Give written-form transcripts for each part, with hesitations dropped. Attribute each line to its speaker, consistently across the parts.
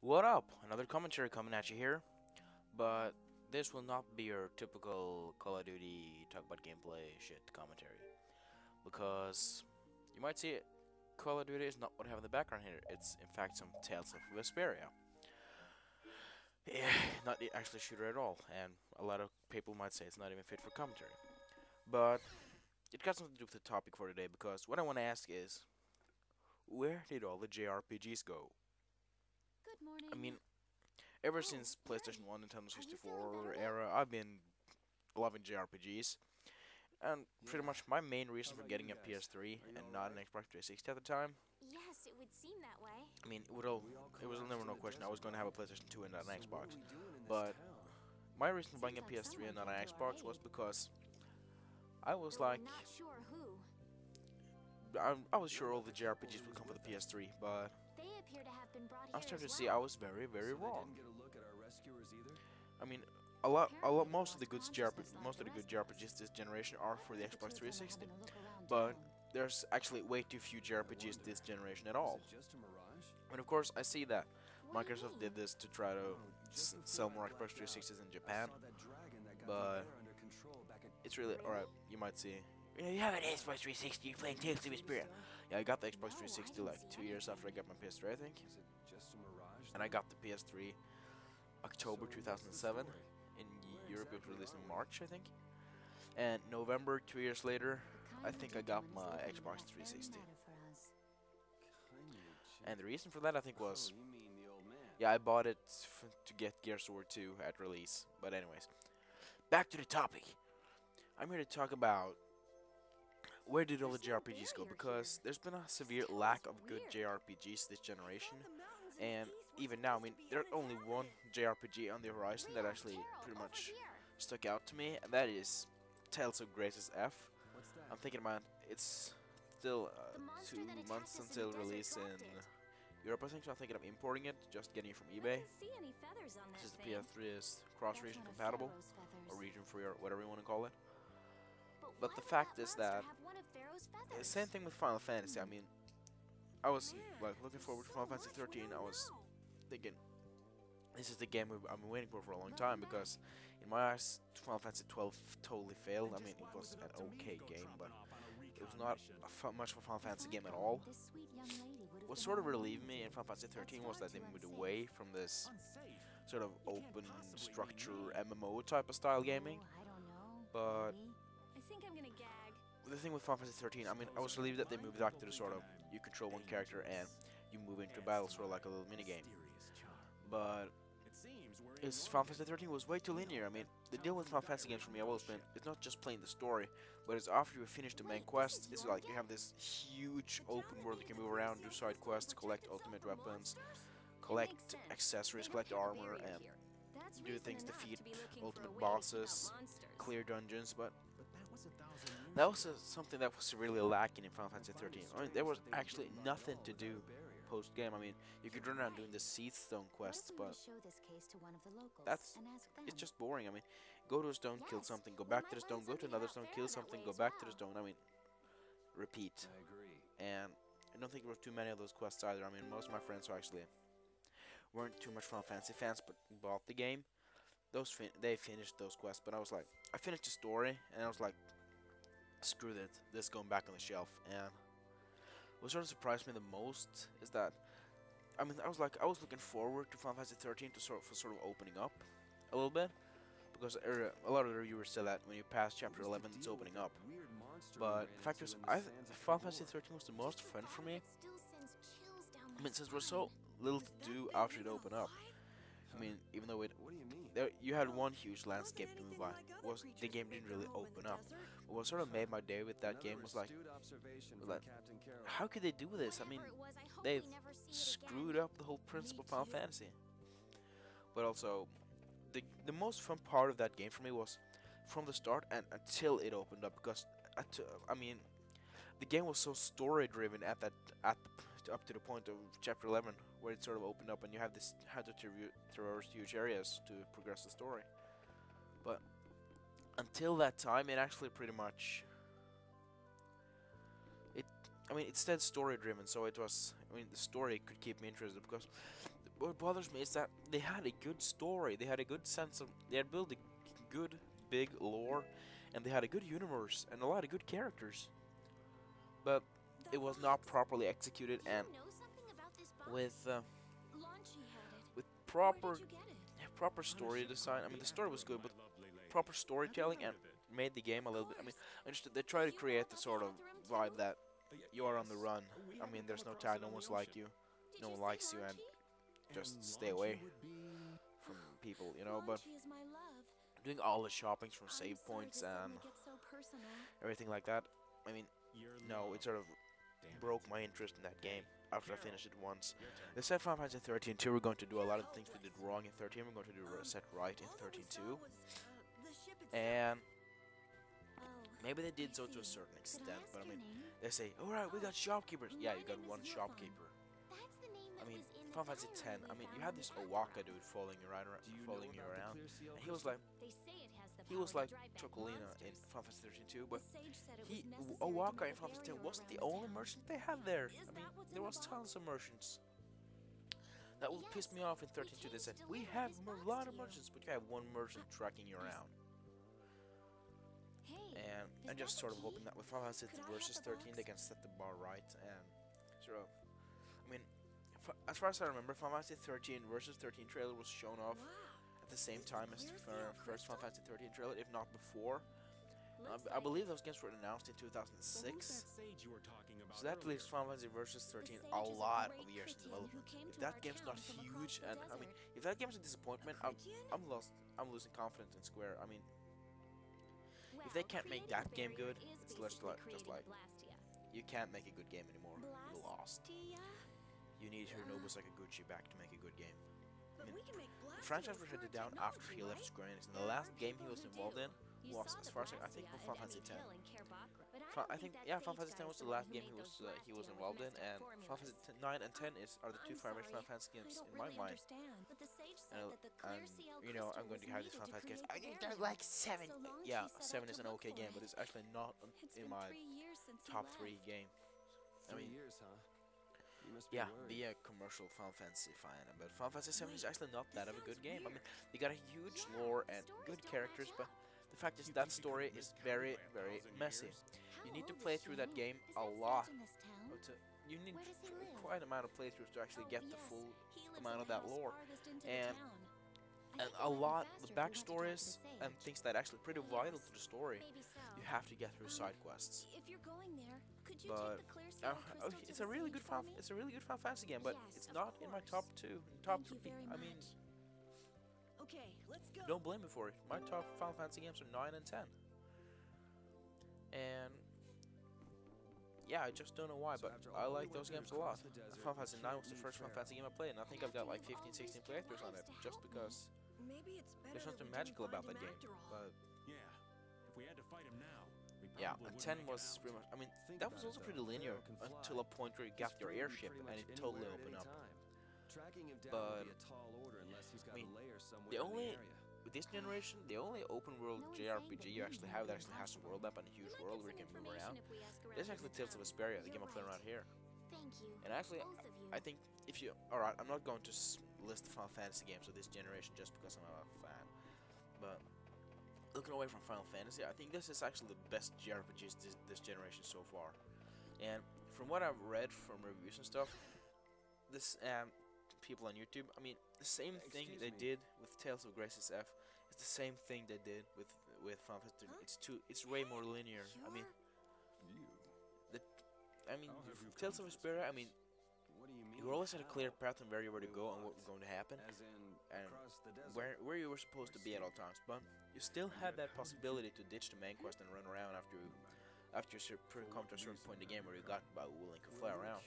Speaker 1: What up? Another commentary coming at you here, but this will not be your typical Call of Duty talk about gameplay shit commentary, because you might see it. Call of Duty is not what I have in the background here. It's in fact some Tales of Vesperia. Yeah, not actually a shooter at all, and a lot of people might say it's not even fit for commentary. But it got something to do with the topic for today, because what I want to ask is, where did all the JRPGs go?
Speaker 2: Good
Speaker 1: I
Speaker 2: morning.
Speaker 1: mean, ever
Speaker 2: Oh,
Speaker 1: since
Speaker 2: Mary,
Speaker 1: PlayStation 1 Nintendo
Speaker 2: are you feeling better
Speaker 1: 64
Speaker 2: now?
Speaker 1: era, I've been loving JRPGs. And pretty
Speaker 3: Yeah.
Speaker 1: much my main reason
Speaker 3: How
Speaker 1: for
Speaker 3: about you
Speaker 1: getting a
Speaker 3: guys?
Speaker 1: PS3
Speaker 3: Are you
Speaker 1: and not an
Speaker 3: alright?
Speaker 1: Xbox 360 at the time,
Speaker 2: Yes, it would seem that way.
Speaker 1: I mean,
Speaker 3: We all
Speaker 1: it was
Speaker 3: collapsed
Speaker 1: never
Speaker 3: in
Speaker 1: no
Speaker 3: the
Speaker 1: question I was
Speaker 3: desert,
Speaker 1: going to have a
Speaker 3: right?
Speaker 1: PlayStation 2 and not an
Speaker 3: So what are
Speaker 1: Xbox.
Speaker 3: we doing in this
Speaker 1: But
Speaker 3: town?
Speaker 1: my reason for buying
Speaker 2: Seems
Speaker 1: a
Speaker 2: like
Speaker 1: PS3 and
Speaker 2: someone
Speaker 1: not
Speaker 2: came
Speaker 1: an
Speaker 2: to our
Speaker 1: Xbox was
Speaker 2: aid,
Speaker 1: because I was
Speaker 2: though we're
Speaker 1: like,
Speaker 2: not sure who.
Speaker 1: I was sure all
Speaker 3: Looks
Speaker 1: the
Speaker 3: like a couple
Speaker 1: JRPGs would
Speaker 3: dudes
Speaker 1: come for the
Speaker 3: with us.
Speaker 1: PS3, but
Speaker 2: They appear to have been brought
Speaker 1: I
Speaker 2: here
Speaker 1: started
Speaker 2: as
Speaker 1: to see I
Speaker 2: well.
Speaker 1: was very, very
Speaker 3: So they
Speaker 1: wrong.
Speaker 3: didn't get a look at our rescuers either?
Speaker 1: I mean,
Speaker 2: Apparently they
Speaker 1: most of the
Speaker 2: lost
Speaker 1: good
Speaker 2: consciousness
Speaker 1: most
Speaker 2: like
Speaker 1: of the
Speaker 2: the
Speaker 1: good
Speaker 2: rest of us.
Speaker 1: JRPGs this generation are for the
Speaker 2: The two
Speaker 1: Xbox
Speaker 2: of them are
Speaker 1: 360.
Speaker 2: having a look around
Speaker 1: But
Speaker 2: town.
Speaker 1: there's actually way too few
Speaker 3: I
Speaker 1: JRPGs this
Speaker 3: wonder,
Speaker 1: generation at
Speaker 3: was
Speaker 1: all.
Speaker 3: it just a mirage?
Speaker 1: And of course, I see that
Speaker 2: What do you
Speaker 1: Microsoft did
Speaker 2: mean?
Speaker 1: this to try to
Speaker 3: Oh, just
Speaker 1: sell
Speaker 3: before I
Speaker 1: more Xbox
Speaker 3: blacked out,
Speaker 1: 360s in
Speaker 3: I
Speaker 1: Japan,
Speaker 3: saw that dragon that got
Speaker 1: but
Speaker 3: the air under control back at...
Speaker 1: it's really alright.
Speaker 2: Really?
Speaker 1: You might see. Yeah, you have an Xbox 360. You're playing Tales of Vesperia. Yeah, I got the Xbox
Speaker 2: No, I
Speaker 1: 360
Speaker 2: didn't see
Speaker 1: like 2 years after I
Speaker 2: anything.
Speaker 1: got my PS3, I think,
Speaker 3: Was it just a mirage,
Speaker 1: and I
Speaker 3: then?
Speaker 1: got the PS3 October
Speaker 3: So what's the
Speaker 1: 2007.
Speaker 3: story?
Speaker 1: In
Speaker 3: Where
Speaker 1: Europe, it was
Speaker 3: exactly
Speaker 1: released
Speaker 3: are
Speaker 1: in
Speaker 3: we?
Speaker 1: March, I think, and November 2 years later,
Speaker 2: The
Speaker 1: I
Speaker 2: kind
Speaker 1: think
Speaker 2: we
Speaker 1: I
Speaker 2: do
Speaker 1: got
Speaker 2: doing is
Speaker 1: my
Speaker 2: looking
Speaker 1: Xbox
Speaker 2: that very
Speaker 1: 360.
Speaker 2: matter for us.
Speaker 1: And the reason for that, I think,
Speaker 3: Oh,
Speaker 1: was
Speaker 3: you mean the old man?
Speaker 1: yeah, I bought it to get Gears of War 2 at release. But anyways, back to the topic. I'm here to talk about where did all the
Speaker 2: There's no
Speaker 1: JRPGs go,
Speaker 2: barrier
Speaker 1: because
Speaker 2: here.
Speaker 1: there's been a
Speaker 2: This
Speaker 1: severe
Speaker 2: town
Speaker 1: lack
Speaker 2: is
Speaker 1: of good
Speaker 2: weird.
Speaker 1: JRPGs this
Speaker 4: I
Speaker 1: generation.
Speaker 4: thought the mountains in the
Speaker 1: And
Speaker 4: east were
Speaker 1: even now, I
Speaker 4: supposed
Speaker 1: mean,
Speaker 4: to be
Speaker 1: there's only one
Speaker 4: uninhabited.
Speaker 1: JRPG on the horizon that
Speaker 2: Leon,
Speaker 1: actually
Speaker 2: Carol,
Speaker 1: pretty
Speaker 2: over
Speaker 1: much
Speaker 2: here.
Speaker 1: stuck out to me, and that is Tales of Grace's F.
Speaker 3: What's that?
Speaker 1: I'm thinking about it's still
Speaker 2: The monster
Speaker 1: 2
Speaker 2: that attacked
Speaker 1: months
Speaker 2: us in the
Speaker 1: until
Speaker 2: desert
Speaker 1: release in
Speaker 2: dropped it.
Speaker 1: Europe, I think, so I'm thinking of importing it, just getting it from
Speaker 2: I
Speaker 1: eBay.
Speaker 2: didn't see any feathers on that
Speaker 1: Since the
Speaker 2: thing.
Speaker 1: PS3 is
Speaker 2: That's
Speaker 1: cross-region
Speaker 2: one of
Speaker 1: compatible,
Speaker 2: Pharaoh's
Speaker 1: or
Speaker 2: feathers.
Speaker 1: region-free, or whatever you want to call it. But
Speaker 2: Why
Speaker 1: the
Speaker 2: would
Speaker 1: fact
Speaker 2: that
Speaker 1: is
Speaker 2: monster
Speaker 1: that
Speaker 2: have one of Pharaoh's feathers?
Speaker 1: same thing with Final Fantasy. I mean, I was
Speaker 4: Man,
Speaker 1: like looking
Speaker 4: there's
Speaker 1: forward to
Speaker 4: so
Speaker 1: Final Fantasy
Speaker 4: much we
Speaker 1: 13.
Speaker 4: don't
Speaker 1: I was
Speaker 4: know.
Speaker 1: thinking this is the game I've been waiting for a long
Speaker 2: Welcome
Speaker 1: time,
Speaker 2: back.
Speaker 1: because in my eyes, Final Fantasy 12 totally failed. I mean, it was an okay game, but it was not much of a Final
Speaker 2: If
Speaker 1: Fantasy
Speaker 2: I'd
Speaker 1: game at
Speaker 2: gone,
Speaker 1: all.
Speaker 2: this sweet young lady would have
Speaker 1: What
Speaker 2: been
Speaker 1: sort of
Speaker 2: all
Speaker 1: relieved
Speaker 2: alone.
Speaker 1: me in Final Fantasy 13 was
Speaker 2: far
Speaker 1: that they
Speaker 2: too
Speaker 1: moved
Speaker 2: unsafe.
Speaker 1: away from this
Speaker 4: Unsafe.
Speaker 1: sort of
Speaker 4: You can't
Speaker 1: open
Speaker 4: possibly
Speaker 1: structure
Speaker 4: mean me.
Speaker 1: MMO type of style gaming.
Speaker 2: Oh, I don't know.
Speaker 1: But
Speaker 2: Maybe.
Speaker 5: I think I'm gonna gag.
Speaker 1: the thing with Final Fantasy 13, I mean, I was relieved that they moved back to the sort of you control one character and you move into battle, sort of like a little mini game.
Speaker 4: Mysterious charm.
Speaker 1: But
Speaker 4: It seems we're in
Speaker 1: is
Speaker 4: one
Speaker 1: Final
Speaker 4: of
Speaker 1: Fantasy
Speaker 4: these
Speaker 1: 13 was way too linear. I mean, the deal with Final Fantasy games for me have always been it's not just playing the story, but it's after you finish the main
Speaker 2: Wait, this
Speaker 1: quest,
Speaker 2: is
Speaker 1: it's
Speaker 2: your
Speaker 1: like you have this huge open world you can move around, do side quests, collect ultimate weapons, collect accessories, collect armor, and
Speaker 5: That's
Speaker 1: do
Speaker 5: reason
Speaker 1: things,
Speaker 5: enough
Speaker 1: defeat
Speaker 5: to be looking for a
Speaker 1: ultimate
Speaker 5: way to keep
Speaker 1: bosses,
Speaker 5: out monsters.
Speaker 1: clear dungeons. But
Speaker 4: But that was 1,000 years
Speaker 1: that was
Speaker 4: ago.
Speaker 1: something that was really lacking in Final Fantasy 13. I mean, there was actually nothing to do post game. I mean, you could run around doing the Seed Stone quests,
Speaker 2: What if we were
Speaker 1: but
Speaker 2: to show this case to one of the locals
Speaker 1: that's
Speaker 2: and ask them?
Speaker 1: it's just boring. I mean, go to a stone, kill
Speaker 2: Yes,
Speaker 1: something, go
Speaker 2: we
Speaker 1: back
Speaker 2: might
Speaker 1: to the
Speaker 2: learn
Speaker 1: stone, go to
Speaker 2: something
Speaker 1: another
Speaker 2: about
Speaker 1: stone,
Speaker 2: Farah
Speaker 1: kill
Speaker 2: that
Speaker 1: something,
Speaker 2: way
Speaker 1: go
Speaker 2: as
Speaker 1: back to the
Speaker 2: well.
Speaker 1: stone. I mean, repeat.
Speaker 3: I agree.
Speaker 1: And I don't think there were too many of those quests either. I mean, most of my friends who actually weren't too much Final Fantasy fans, but bought the game. They finished those quests, but I was like, I finished the story, and I was like, screw it, this is going back on the shelf. And what sort of surprised me the most is that, I mean, I was looking forward to Final Fantasy 13 to sort of opening up a little bit, because a lot of the reviewers said that when you pass chapter 11, it's opening up. But the fact is, Final Fantasy 13 was the most fun for me.
Speaker 2: It still sends chills down
Speaker 1: I
Speaker 2: my
Speaker 1: mean, since there's so little to do after it opened up. I mean, even though
Speaker 3: What do you mean?
Speaker 1: you had one huge landscape to move by, the game didn't really open up. But what sort of made my day with that game was like, like,
Speaker 3: Captain Carol.
Speaker 1: how could they do this? I mean,
Speaker 2: Whatever it was, I hope
Speaker 1: they've
Speaker 2: we never see it
Speaker 1: screwed
Speaker 2: again.
Speaker 1: up the whole principle of
Speaker 2: Me
Speaker 1: Final
Speaker 2: too.
Speaker 1: Fantasy. But also, the most fun part of that game for me was from the start and until it opened up, because I mean, the game was so story driven up to the point of chapter 11, where it sort of opened up and you have this had to traverse huge areas to progress the story. But until that time, it actually pretty much it. I mean, it said story driven, so it was. I mean, the story could keep me interested, because what bothers me is that they had a good story. They had a good sense of. They had built a good big lore, and they had a good universe and a lot of good characters. But it was not properly executed, and with proper story design. I mean, the story was good, but proper storytelling and made the game a little bit. I mean, I understood they try to create the sort of vibe that you are on the run. I mean, there's no tag, no one's like you, no one likes you, and just stay away from people, you know. But doing all the shoppings from save points and everything like that, I mean, no, it sort of broke my interest in that game after I finished it once. They said Final Fantasy 13 2, we're going to do a lot of things we did wrong in 13, we're going to do set right in 13 2. And maybe they did so to a certain extent, but I mean, they say, alright, we got shopkeepers. Yeah, you got one shopkeeper. I mean, Final Fantasy 10, I mean, you had this Owaka dude following you around, and he was like Chocolina in Final Fantasy 13 too, but Owaka in Final Fantasy 10 wasn't the only merchant they had there. I mean, there was tons of merchants. That would piss me off in 13 2. They said, we have a lot of merchants, but you have one merchant tracking you around. And I'm just sort of hoping that with Final Fantasy versus 13 they can set the bar right and sort of, I mean, as far as I remember, Final Fantasy 13 versus 13 trailer was shown off at the same time as the first Final Fantasy 13 trailer, if not before. I believe those games were announced in 2006, so that leaves Final Fantasy versus 13 a lot of years in development. If that game's not huge, and I mean, if that game's a disappointment, I'm losing confidence in Square. I mean, if they can't make that game good, it's just like you can't make a good game anymore. You lost. You need Hironobu Sakaguchi back to make a good game. I mean, the franchise was shut down after he left Square Enix, and the last game he was involved in was, as far as I think, Final Fantasy 10. I think, yeah, Final Fantasy 10 was the last game he was involved in, and Final Fantasy 9 and 10 are the two favorite Final Fantasy games in my mind. And you know, I'm going to have these Final Fantasy games. I think they're like 7. Yeah, 7 is an okay game, but it's actually not in my top 3 games. I mean, yeah, be a commercial Final Fantasy fan, but Final Fantasy 7 is actually not that of a good game. I mean, they got a huge lore and good characters, but the fact is that story is very, very messy. You need to play through that game a lot. You need quite an amount of playthroughs to actually get the full amount of that lore, and a lot of backstories and things that are actually pretty vital to the story. You have to get through side quests. But it's a really good Final Fantasy game, but it's not in my top 3. I mean, don't blame me for it. My top Final Fantasy games are 9 and 10. And yeah, I just don't know why, but I like those games a lot. Final Fantasy 9 was the first Final Fantasy game I played, and I think I've got like 15, 16 playthroughs on it, just because there's something magical about that game. But yeah, and 10 was pretty much, I mean, that was also pretty linear until a point where you got your airship and it totally opened up. But I mean, with this generation, the only open world JRPG you actually have that actually has a world map and a huge world where you can move around, is actually Tales of Vesperia, the game I'm playing around here. And actually, I think if you, alright, I'm not going to list the Final Fantasy games of this generation just because I'm a fan, but looking away from Final Fantasy, I think this is actually the best JRPGs this generation so far. And from what I've read from reviews and stuff, this people on YouTube, I mean, the same thing they did with Tales of Graces F is the same thing they did with Final Fantasy. It's way more linear. I mean, Tales of Vesperia, I mean, you always had a clear path on where you were to go and what was going to happen, and where you were supposed to be at all times. But you still had that possibility to ditch the main quest and run around after you come to a certain point in the game where you got Baul and could fly around.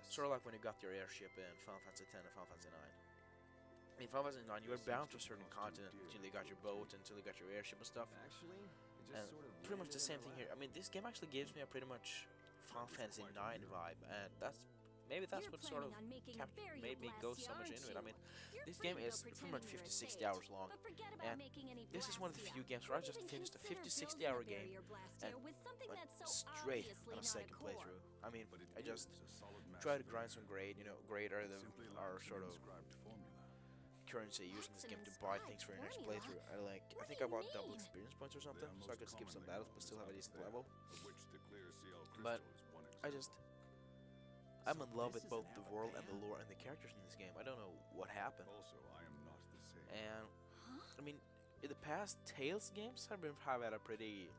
Speaker 1: Sort of like when you got your airship in Final Fantasy 10 and Final Fantasy 9. In Final Fantasy 9, you were bound to a certain continent until you got your boat, until you got your airship and stuff. And pretty much the same thing here. I mean, this game actually gives me a pretty much Final Fantasy 9 vibe, and that's maybe that's
Speaker 2: You're
Speaker 1: what sort of
Speaker 2: planning on making Vesperia
Speaker 1: made me
Speaker 2: blast
Speaker 1: go
Speaker 2: you,
Speaker 1: so much
Speaker 2: aren't
Speaker 1: into it. I
Speaker 2: you?
Speaker 1: mean,
Speaker 2: You're
Speaker 1: this
Speaker 2: free
Speaker 1: game
Speaker 2: to
Speaker 1: is
Speaker 2: pretend
Speaker 1: pretty much
Speaker 2: you're
Speaker 1: 50-60
Speaker 2: sage,
Speaker 1: hours long,
Speaker 2: but forget about
Speaker 1: and
Speaker 2: making any
Speaker 1: this is one of the
Speaker 2: blastia.
Speaker 1: few games where I
Speaker 2: Who'd
Speaker 1: just
Speaker 2: even
Speaker 1: finished a
Speaker 2: consider
Speaker 1: 50-60
Speaker 2: building
Speaker 1: hour
Speaker 2: a
Speaker 1: game
Speaker 2: barrier blaster
Speaker 1: and
Speaker 2: with something
Speaker 1: went
Speaker 2: that's so
Speaker 1: straight
Speaker 2: obviously
Speaker 1: on a
Speaker 2: not
Speaker 1: second
Speaker 2: core.
Speaker 1: playthrough. I mean,
Speaker 3: But it
Speaker 1: I just
Speaker 3: is a solid mass
Speaker 1: try to
Speaker 3: of
Speaker 1: grind
Speaker 3: air.
Speaker 1: some grade, grade are
Speaker 3: It
Speaker 1: the
Speaker 3: simply
Speaker 1: our
Speaker 3: lacks
Speaker 1: sort
Speaker 3: an
Speaker 1: of
Speaker 3: inscribed formula.
Speaker 1: currency using this
Speaker 2: That's an
Speaker 1: game to buy
Speaker 2: inscribed
Speaker 1: things for your next
Speaker 2: formula?
Speaker 1: playthrough. I
Speaker 2: What
Speaker 1: think
Speaker 2: do
Speaker 1: I
Speaker 2: you
Speaker 1: bought double
Speaker 2: mean?
Speaker 1: experience points or
Speaker 3: They
Speaker 1: something,
Speaker 3: are
Speaker 1: so I
Speaker 3: most
Speaker 1: could skip some
Speaker 3: commonly
Speaker 1: battles
Speaker 3: known
Speaker 1: but
Speaker 3: as
Speaker 1: still have a decent
Speaker 3: Vesperia,
Speaker 1: level.
Speaker 3: of which the clear CL
Speaker 1: But
Speaker 3: crystal is one
Speaker 1: I
Speaker 3: example.
Speaker 1: I'm in love
Speaker 4: this
Speaker 1: with
Speaker 4: is
Speaker 1: both
Speaker 4: an
Speaker 1: the
Speaker 4: hour
Speaker 1: world and the
Speaker 4: band?
Speaker 1: lore and the characters in this game. I don't know what happened.
Speaker 3: Also, I am not the same.
Speaker 1: And
Speaker 2: Huh?
Speaker 1: I mean, in the past, Tales games have had a pretty.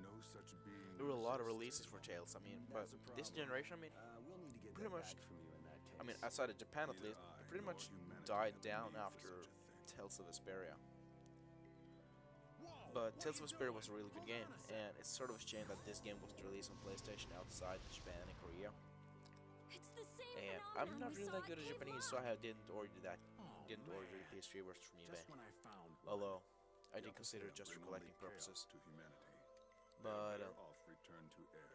Speaker 3: No such being.
Speaker 1: There were a lot of
Speaker 3: exists
Speaker 1: releases for
Speaker 3: anymore.
Speaker 1: Tales. I mean, but
Speaker 3: That's a
Speaker 1: this
Speaker 3: problem.
Speaker 1: generation, I mean,
Speaker 4: We'll need to get
Speaker 1: pretty
Speaker 4: that
Speaker 1: much-
Speaker 4: back from you in that case.
Speaker 1: I mean, outside of Japan at
Speaker 3: Neither
Speaker 1: least,
Speaker 3: I
Speaker 1: it pretty
Speaker 3: nor
Speaker 1: much
Speaker 3: humanity
Speaker 1: died
Speaker 3: have the
Speaker 1: down
Speaker 3: need for
Speaker 1: after
Speaker 3: such a thing.
Speaker 1: Tales of Vesperia.
Speaker 4: Whoa,
Speaker 1: But
Speaker 4: what
Speaker 1: Tales
Speaker 4: are
Speaker 1: of
Speaker 4: you
Speaker 1: Vesperia
Speaker 4: doing?
Speaker 1: was a really good
Speaker 4: Hold
Speaker 1: game,
Speaker 4: on a second.
Speaker 1: and it's sort of a shame that this game wasn't released on PlayStation outside Japan and Korea.
Speaker 2: It's the same
Speaker 1: And I'm
Speaker 2: phenomenon
Speaker 1: not
Speaker 2: we
Speaker 1: really
Speaker 2: saw
Speaker 1: that good at
Speaker 2: Cave
Speaker 1: Japanese,
Speaker 2: Lodge.
Speaker 1: so I didn't order the
Speaker 4: Oh, man.
Speaker 1: PS3 version from eBay.
Speaker 4: Just when I found one.
Speaker 1: Although I
Speaker 3: The
Speaker 1: did consider it
Speaker 3: opposite
Speaker 1: just for
Speaker 3: bring
Speaker 1: collecting
Speaker 3: only chaos
Speaker 1: purposes.
Speaker 3: to humanity.
Speaker 1: But
Speaker 3: Better off return to air.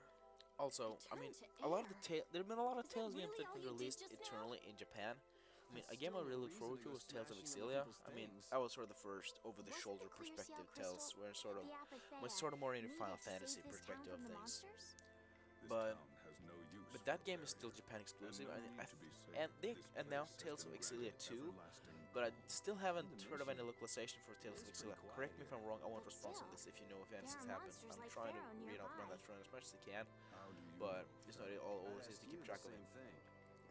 Speaker 1: also, I mean,
Speaker 2: Return to
Speaker 1: a lot of the
Speaker 2: air.
Speaker 1: there have been a lot of
Speaker 2: Is that
Speaker 1: Tales games
Speaker 2: really
Speaker 1: that
Speaker 2: all
Speaker 1: have
Speaker 2: you
Speaker 1: been
Speaker 2: did
Speaker 1: released
Speaker 2: just now?
Speaker 1: eternally in Japan. I mean, a
Speaker 3: That's
Speaker 1: game I
Speaker 3: still no
Speaker 1: really look
Speaker 3: reason
Speaker 1: forward
Speaker 3: to
Speaker 1: to
Speaker 3: go
Speaker 1: was Tales of
Speaker 3: smashing other
Speaker 1: Exilia.
Speaker 3: people's
Speaker 1: I mean,
Speaker 3: things.
Speaker 1: that was sort of the first over-the-shoulder
Speaker 2: What's the clear
Speaker 1: perspective
Speaker 2: seal
Speaker 1: Tales,
Speaker 2: crystal?
Speaker 1: where sort of
Speaker 2: The Apatheia
Speaker 1: went sort of more into
Speaker 2: needed
Speaker 1: Final
Speaker 2: to save
Speaker 1: Fantasy
Speaker 2: this
Speaker 1: perspective
Speaker 2: town
Speaker 1: of
Speaker 2: from the
Speaker 1: things.
Speaker 2: monsters?
Speaker 3: This
Speaker 1: But-
Speaker 3: town has no use
Speaker 1: But
Speaker 3: for
Speaker 1: that game is
Speaker 3: barriers,
Speaker 1: still Japan exclusive,
Speaker 3: no
Speaker 1: and
Speaker 3: need
Speaker 1: I
Speaker 3: to be safe.
Speaker 1: and they
Speaker 3: This
Speaker 1: and now
Speaker 3: place has
Speaker 1: Tales of
Speaker 3: been
Speaker 1: Exilia
Speaker 3: granted
Speaker 1: 2.
Speaker 3: everlasting
Speaker 1: But I still haven't
Speaker 3: condemnation.
Speaker 1: heard of any localization for Tales of
Speaker 4: It's
Speaker 1: Exilia.
Speaker 4: pretty
Speaker 1: Correct me if I'm wrong. I want
Speaker 2: But
Speaker 1: response on
Speaker 2: still,
Speaker 1: this if you know if anything's
Speaker 2: there are
Speaker 1: happened.
Speaker 2: monsters
Speaker 1: I'm
Speaker 2: like
Speaker 1: trying to
Speaker 2: Pharaoh
Speaker 1: run
Speaker 2: nearby.
Speaker 1: that through as much as I can,
Speaker 3: How do you
Speaker 1: but
Speaker 3: know?
Speaker 1: it's not always
Speaker 3: I'd
Speaker 1: easy to
Speaker 3: ask
Speaker 1: keep
Speaker 3: you
Speaker 1: track
Speaker 3: the
Speaker 1: of it.
Speaker 3: same thing.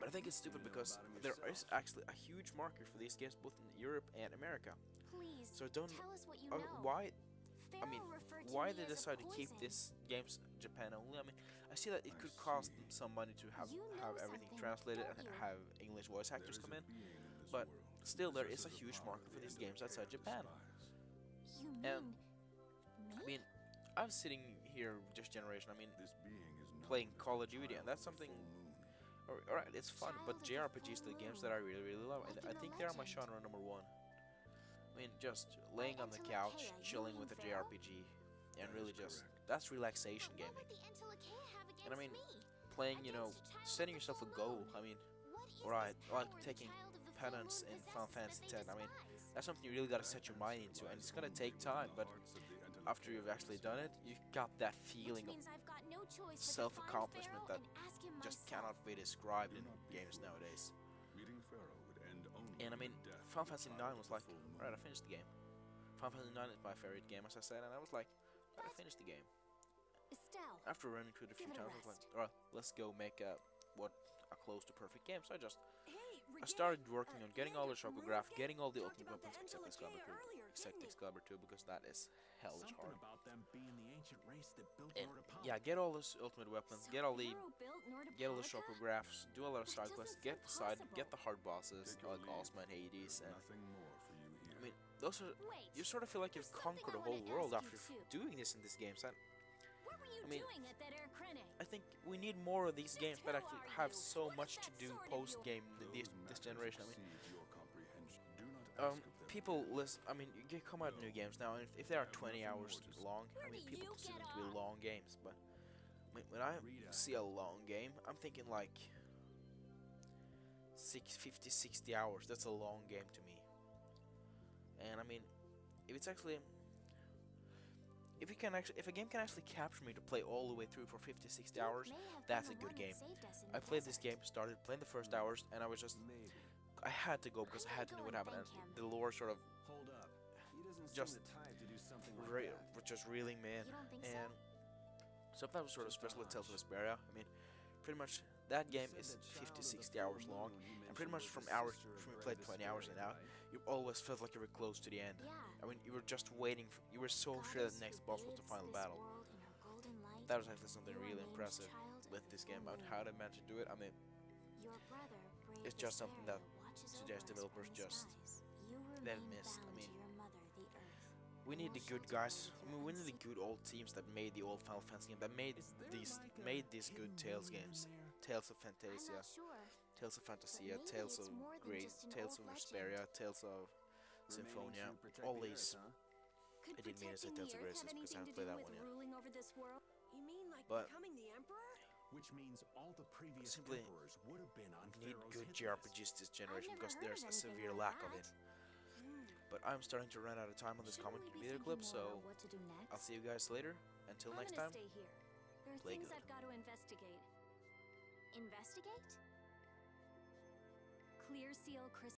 Speaker 1: But I think it's stupid
Speaker 3: You know
Speaker 1: because
Speaker 3: about 'em
Speaker 1: there is
Speaker 3: yourself.
Speaker 1: actually a huge market for these games both in Europe and America.
Speaker 2: Please,
Speaker 1: So don't
Speaker 2: tell us what you know.
Speaker 1: why
Speaker 2: Pharaoh
Speaker 1: mean,
Speaker 2: referred to
Speaker 1: why
Speaker 2: me
Speaker 1: they
Speaker 2: as a
Speaker 1: decide to keep
Speaker 2: poison.
Speaker 1: this games Japan only. I mean, I see that it
Speaker 3: I
Speaker 1: could cost
Speaker 3: see.
Speaker 1: some money to have
Speaker 2: You know
Speaker 1: everything
Speaker 2: something,
Speaker 1: translated
Speaker 2: don't
Speaker 1: and
Speaker 2: you?
Speaker 1: have English voice
Speaker 3: There
Speaker 1: actors
Speaker 3: is
Speaker 1: come
Speaker 3: a
Speaker 1: in.
Speaker 3: being in this
Speaker 1: but
Speaker 3: world who
Speaker 1: still there is a
Speaker 3: possesses
Speaker 1: huge
Speaker 3: power
Speaker 1: market for
Speaker 3: the
Speaker 1: these
Speaker 3: end of
Speaker 1: games outside
Speaker 3: care
Speaker 1: Japan.
Speaker 3: despise.
Speaker 2: You mean
Speaker 1: And
Speaker 2: me?
Speaker 1: I mean, I'm sitting here this generation. I mean,
Speaker 3: This being is known
Speaker 1: playing
Speaker 3: as
Speaker 1: Call
Speaker 3: the
Speaker 1: of Duty, and
Speaker 3: child
Speaker 1: that's
Speaker 3: of the
Speaker 1: something.
Speaker 3: full moon.
Speaker 1: Alright, it's fun,
Speaker 2: Child
Speaker 1: but
Speaker 2: of the
Speaker 1: JRPGs,
Speaker 2: full
Speaker 1: the games
Speaker 2: moon.
Speaker 1: that I really love,
Speaker 2: Like
Speaker 1: and
Speaker 2: in
Speaker 1: I
Speaker 2: the
Speaker 1: think they're my
Speaker 2: legend.
Speaker 1: genre number one. I mean, just laying on the couch,
Speaker 2: Entelekea, you
Speaker 1: chilling
Speaker 2: mean
Speaker 1: with a
Speaker 2: Pharaoh?
Speaker 1: JRPG, and
Speaker 3: That
Speaker 1: really
Speaker 3: is
Speaker 1: just
Speaker 3: correct.
Speaker 1: that's relaxation
Speaker 2: But
Speaker 1: gaming.
Speaker 2: what would the Entelekea have against
Speaker 1: And I mean,
Speaker 2: me?
Speaker 1: playing,
Speaker 2: Against a child
Speaker 1: setting
Speaker 2: of the
Speaker 1: yourself a
Speaker 2: full
Speaker 1: goal.
Speaker 2: moon.
Speaker 1: I mean,
Speaker 2: What is
Speaker 1: right,
Speaker 2: this
Speaker 1: like
Speaker 2: power the
Speaker 1: taking
Speaker 2: child of the full
Speaker 1: penance
Speaker 2: moon
Speaker 1: in Final
Speaker 2: possesses
Speaker 1: Fantasy
Speaker 2: that
Speaker 1: X. I
Speaker 2: they
Speaker 1: mean,
Speaker 2: despise?
Speaker 1: that's something you really gotta set your mind into, and it's gonna take time. But after you've actually done it, you've got that feeling
Speaker 2: Which
Speaker 1: of
Speaker 2: means I've got no choice but to find
Speaker 1: self-accomplishment
Speaker 2: Pharaoh
Speaker 1: that
Speaker 2: and ask him
Speaker 1: just
Speaker 2: myself.
Speaker 1: cannot be described in
Speaker 3: Do not be
Speaker 1: games
Speaker 3: fooled.
Speaker 1: nowadays.
Speaker 3: Meeting Pharaoh would end only
Speaker 1: And I mean,
Speaker 3: in death
Speaker 1: Final
Speaker 3: of the
Speaker 1: Fantasy
Speaker 3: child
Speaker 1: 9 was
Speaker 3: of the
Speaker 1: like,
Speaker 3: full moon.
Speaker 1: alright, I finished the game. Final Fantasy 9 is my favorite game, as I said, and I was like, alright, I finished the game.
Speaker 2: Estelle,
Speaker 1: After running through it a few
Speaker 2: Give it a
Speaker 1: times, I was like,
Speaker 2: rest.
Speaker 1: alright, let's go make a close to perfect game. So I
Speaker 5: Hey,
Speaker 1: started working on getting all the
Speaker 5: Leander from
Speaker 1: Chocograph,
Speaker 5: RuneScape
Speaker 1: getting all the
Speaker 5: talked
Speaker 1: ultimate
Speaker 5: about
Speaker 1: weapons
Speaker 5: the
Speaker 1: except
Speaker 5: Entelekea earlier, didn't he?
Speaker 1: Excalibur 2 because that is hellish
Speaker 4: Something
Speaker 1: hard.
Speaker 4: about them being the ancient race that built
Speaker 1: And
Speaker 4: Nordapod.
Speaker 1: yeah, get all those ultimate weapons,
Speaker 2: so
Speaker 1: get all the
Speaker 2: Pharaoh built Nordopolica?
Speaker 1: Chocographs, do a lot of
Speaker 2: That
Speaker 1: side quests,
Speaker 2: doesn't
Speaker 1: get
Speaker 2: seem
Speaker 1: get
Speaker 2: possible.
Speaker 1: the hard bosses
Speaker 3: Take your
Speaker 1: like
Speaker 3: leave.
Speaker 1: Ozma and Hades, and
Speaker 3: Nothing more for you here.
Speaker 1: I mean those are.
Speaker 2: Wait,
Speaker 1: You sort of feel like you've
Speaker 2: There's something
Speaker 1: conquered
Speaker 2: I
Speaker 1: the whole
Speaker 2: wanna
Speaker 1: world
Speaker 2: ask
Speaker 1: after
Speaker 2: you too.
Speaker 1: doing this in this game. So
Speaker 2: what were you
Speaker 1: I mean,
Speaker 2: doing at that Air Crene?
Speaker 1: I think we need more of these
Speaker 2: Just
Speaker 1: games that
Speaker 2: who
Speaker 1: actually
Speaker 2: are
Speaker 1: have
Speaker 2: you?
Speaker 1: so
Speaker 2: What
Speaker 1: much
Speaker 2: is
Speaker 1: to
Speaker 2: that
Speaker 1: do
Speaker 2: sword of
Speaker 1: post game
Speaker 3: Those
Speaker 1: this
Speaker 3: matters
Speaker 1: generation. I mean,
Speaker 3: exceed your comprehension. Do not ask of them.
Speaker 1: people list. I mean, you come out new games now, and if they are 20 hours long, I
Speaker 2: Where
Speaker 1: mean,
Speaker 2: do
Speaker 1: people
Speaker 2: you
Speaker 1: consider
Speaker 2: get
Speaker 1: them to be
Speaker 2: off?
Speaker 1: long games. But when I see a long game, I'm thinking like 50, 60 hours. That's a long game to me. And I mean, if it's actually if a game can actually capture me to play all the way through for 50, 60 hours, that's a good game. I played this game, started playing the first hours, and I was just
Speaker 3: Maybe.
Speaker 1: I had to go because I had to know what happened. And the lore sort of
Speaker 4: Hold up. He doesn't
Speaker 1: Just
Speaker 4: seem the type to do something like that.
Speaker 1: was just reeling me in.
Speaker 2: You don't think so?
Speaker 1: And sometimes sort of
Speaker 4: Just a
Speaker 1: especially with Tales of
Speaker 4: hunch.
Speaker 1: Vesperia. I mean, pretty much that
Speaker 4: You
Speaker 1: game
Speaker 4: said
Speaker 1: is
Speaker 4: the
Speaker 1: 50,
Speaker 4: child of the
Speaker 1: 60
Speaker 4: full
Speaker 1: hours long,
Speaker 4: moon you
Speaker 1: and pretty much
Speaker 4: mentioned
Speaker 1: from
Speaker 4: was the
Speaker 1: hours
Speaker 4: sister
Speaker 1: from
Speaker 4: of
Speaker 1: you played
Speaker 4: Red
Speaker 1: 20 hours and
Speaker 4: Vesperia,
Speaker 1: out,
Speaker 4: right?
Speaker 1: you always felt like you were close to the end.
Speaker 2: Yeah.
Speaker 1: I mean, you were just waiting. You were so sure that the next boss was the final battle. That was actually something really impressive with this game about how they managed to do it. I mean, it's just something that today's developers just they've missed. I mean, we need the good guys. I mean, we need the good old teams that made the old Final Fantasy game, that made
Speaker 4: Is there
Speaker 1: these
Speaker 4: like a
Speaker 1: good
Speaker 4: hidden
Speaker 1: Tales
Speaker 4: meaning in
Speaker 1: games.
Speaker 4: there?
Speaker 1: Tales of Fantasia, Tales of Fantasia,
Speaker 2: maybe
Speaker 1: Tales
Speaker 2: it's
Speaker 1: of
Speaker 2: more than
Speaker 1: Great,
Speaker 2: just an
Speaker 1: Tales of
Speaker 2: old
Speaker 1: Vesperia,
Speaker 2: legend.
Speaker 1: Tales of
Speaker 4: Remaining
Speaker 1: Symphonia,
Speaker 4: to protect
Speaker 1: all
Speaker 4: the
Speaker 1: these.
Speaker 4: Earth, huh?
Speaker 2: Could
Speaker 1: I didn't mean to say
Speaker 2: protecting
Speaker 1: Tales
Speaker 2: the
Speaker 1: of
Speaker 2: Earth
Speaker 1: Graces
Speaker 2: have
Speaker 1: because I
Speaker 2: anything
Speaker 1: haven't
Speaker 2: to
Speaker 1: played
Speaker 2: do
Speaker 1: that
Speaker 2: with
Speaker 1: one yet.
Speaker 2: ruling over this world?
Speaker 5: You mean like
Speaker 1: But-
Speaker 5: becoming the emperor?
Speaker 4: which means all the previous
Speaker 1: Simply
Speaker 4: emperors would have been on
Speaker 1: need
Speaker 4: Pharaoh's
Speaker 1: good
Speaker 4: hit list.
Speaker 1: JRPGs this generation
Speaker 2: never
Speaker 1: because
Speaker 2: heard
Speaker 1: there's
Speaker 2: of
Speaker 1: a
Speaker 2: anything
Speaker 1: severe
Speaker 2: like
Speaker 1: lack of
Speaker 2: that.
Speaker 1: it. But I'm starting to run out of time on this
Speaker 2: Shouldn't
Speaker 1: comic
Speaker 2: we be
Speaker 1: meter
Speaker 2: thinking
Speaker 1: clip,
Speaker 2: more
Speaker 1: so
Speaker 2: about what to do next?
Speaker 1: I'll see you guys later. Until next
Speaker 2: I'm
Speaker 1: time.
Speaker 2: gonna stay here. There are
Speaker 1: play
Speaker 2: things
Speaker 1: good.
Speaker 2: I've got to investigate. Investigate? Clear seal crystal.